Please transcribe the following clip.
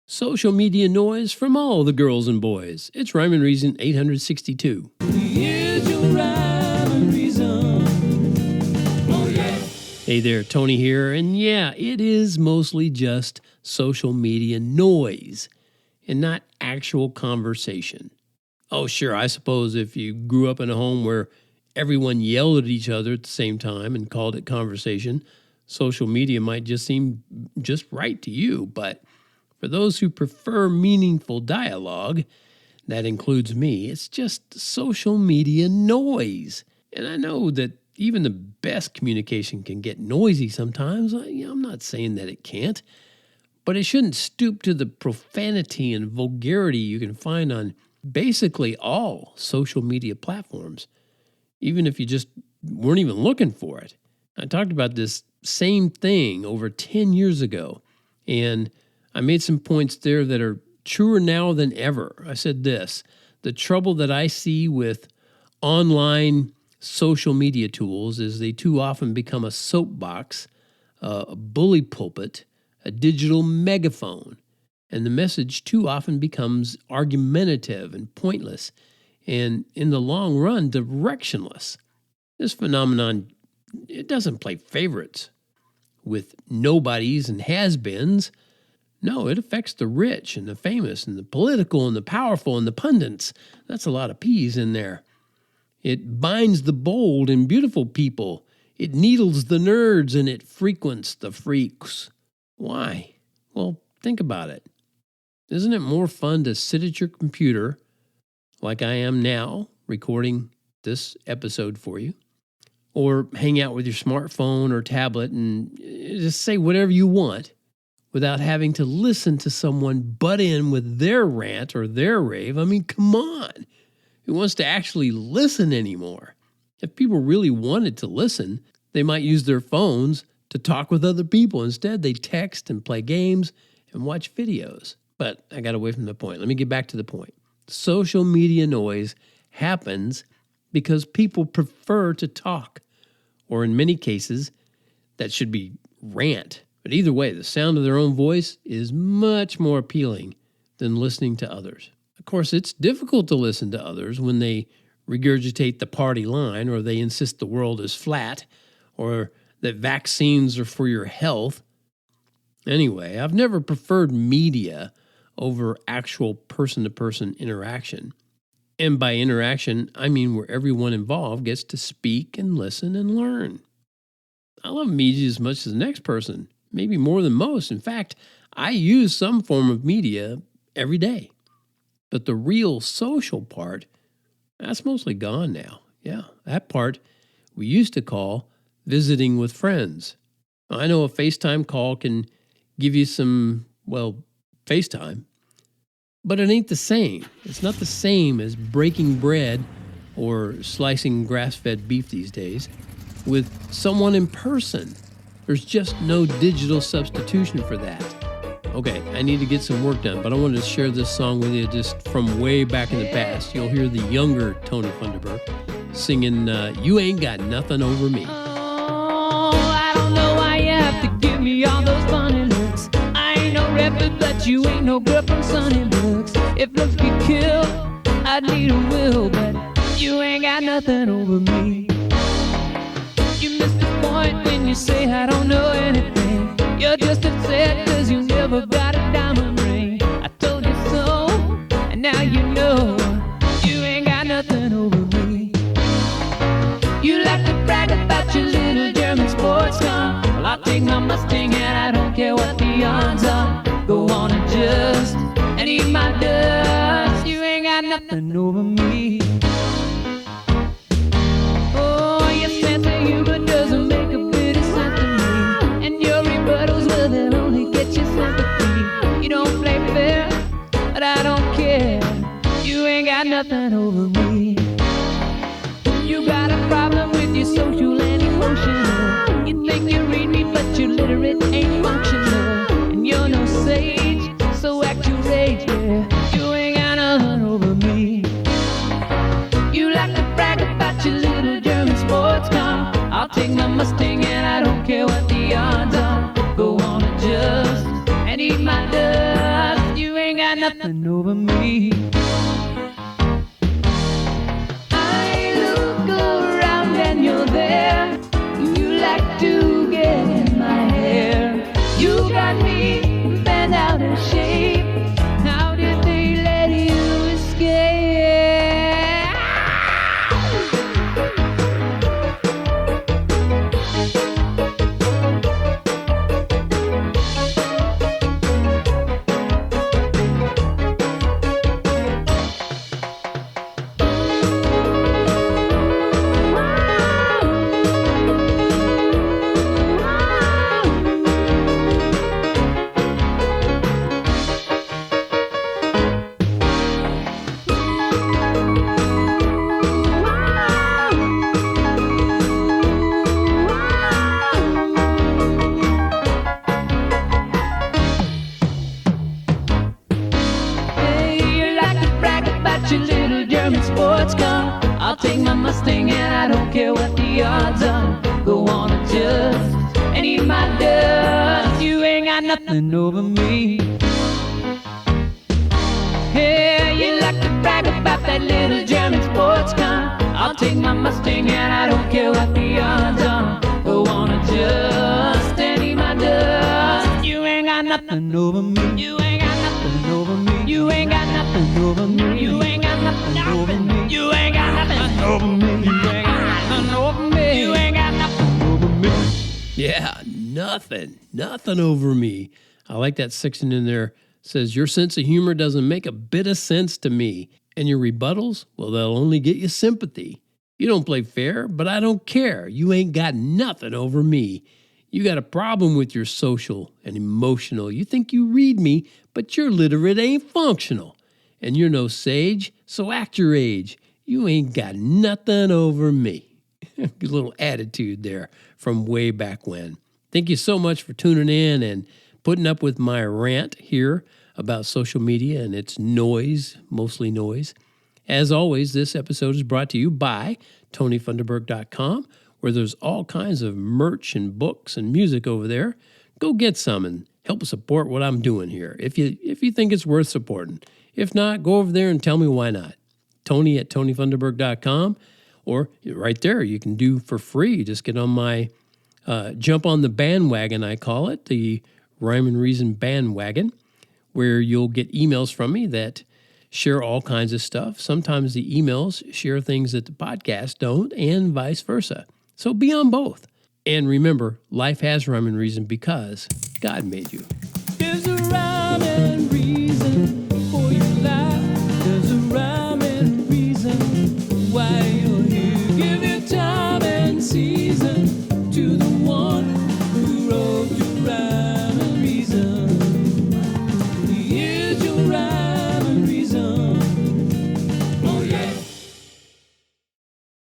Social media noise from all the girls and boys. It's Rhyme and Reason 862. Here's your rhyme and reason. Oh, yeah. Hey there, Tony here. And yeah, it is mostly just social media noise and not actual conversation. Oh, sure, I suppose if you grew up in a home where everyone yelled at each other at the same time and called it conversation, social media might just seem just right to you. But for those who prefer meaningful dialogue, that includes me, it's just social media noise. And I know that even the best communication can get noisy sometimes. I'm not saying that it can't, but it shouldn't stoop to the profanity and vulgarity you can find on basically all social media platforms, even if you just weren't even looking for it. I talked about this same thing over 10 years ago, and I made some points there that are truer now than ever. I said this: the trouble that I see with online social media tools is they too often become a soapbox, a bully pulpit, a digital megaphone, and the message too often becomes argumentative and pointless, and in the long run, directionless. This phenomenon, it doesn't play favorites with nobodies and has-beens. No, it affects the rich and the famous and the political and the powerful and the pundits. That's a lot of P's in there. It binds the bold and beautiful people. It needles the nerds and it frequents the freaks. Why? Well, think about it. Isn't it more fun to sit at your computer, like I am now, recording this episode for you, or hang out with your smartphone or tablet and just say whatever you want without having to listen to someone butt in with their rant or their rave? I mean, come on. Who wants to actually listen anymore? If people really wanted to listen, they might use their phones to talk with other people. Instead, they text and play games and watch videos. But I got away from the point. Let me get back to the point. Social media noise happens because people prefer to talk, or in many cases, that should be rant. But either way, the sound of their own voice is much more appealing than listening to others. Of course, it's difficult to listen to others when they regurgitate the party line, or they insist the world is flat, or that vaccines are for your health. Anyway, I've never preferred media over actual person-to-person interaction. And by interaction, I mean where everyone involved gets to speak and listen and learn. I love media as much as the next person. Maybe more than most. In fact, I use some form of media every day. But the real social part, that's mostly gone now. Yeah, that part we used to call visiting with friends. I know a FaceTime call can give you some, FaceTime, but it ain't the same. It's not the same as breaking bread or slicing grass-fed beef these days with someone in person. There's just no digital substitution for that. Okay, I need to get some work done, but I wanted to share this song with you just from way back in the past. You'll hear the younger Tony Funderburk singing, You Ain't Got Nothing Over Me. Oh, I don't know why you have to give me all those funny looks. I ain't no rapper, but you ain't no girl from Sunny Looks. If looks could kill, I'd need a will, but you ain't got nothing over me. You missed the point when you say I don't know anything. You're just upset cause you never got a diamond ring. I told you so, and now you know you ain't got nothing over me. You like to brag about your little German sports car. Well, I'll take my Mustang and I don't care what the odds are. Go on and just and eat my dust. You ain't got nothing over me. Oh, your sense of humor doesn't make a bit of sense to me. And your rebuttals, well, they'll only get you sympathy. You don't play fair, but I don't care. You ain't got nothing over me. You got a problem with your social and emotional. You think you read me, but your literate ain't functional. And you're no sage, so act your age, yeah. You ain't got nothing over me. You like to brag about your little German sports car. I'll take my Mustang and I don't care what the odds are. Go on and just and eat my dust. ain't got nothing over me. I look around and you're there. You like to get in my hair. You got me bent out of shape. How did they let you escape? Your little German sports car. I'll take my Mustang and I don't care what the odds are. Go on and just and eat my dust. You ain't got nothing over me. Yeah, you like to brag about that little German sports car. I'll take my Mustang and I don't care what the odds are. Go on and just and eat my dust. You ain't got nothing over me. You ain't got nothing over me. You ain't got nothing over me. You ain't got nothing over me. You ain't got nothing over me. You ain't got nothing over me. You ain't got nothing over me. Yeah, nothing over me. I like that section in there. Says your sense of humor doesn't make a bit of sense to me. And your rebuttals, well, they'll only get you sympathy. You don't play fair, but I don't care. You ain't got nothing over me. You got a problem with your social and emotional. You think you read me, but your literate ain't functional. And you're no sage, so act your age. You ain't got nothing over me. Good little attitude there from way back when. Thank you so much for tuning in and putting up with my rant here about social media and its noise, mostly noise. As always, this episode is brought to you by TonyFunderburk.com, where there's all kinds of merch and books and music over there. Go get some and help support what I'm doing here if you think it's worth supporting. If not, go over there and tell me why not. Tony at TonyFunderburk.com, or right there, you can do for free. Just get on my jump on the bandwagon, I call it, the Rhyme and Reason bandwagon, where you'll get emails from me that share all kinds of stuff. Sometimes the emails share things that the podcast don't, and vice versa. So be on both. And remember, life has rhyme and reason because God made you. There's a rhyme and reason for your life. There's a rhyme and reason why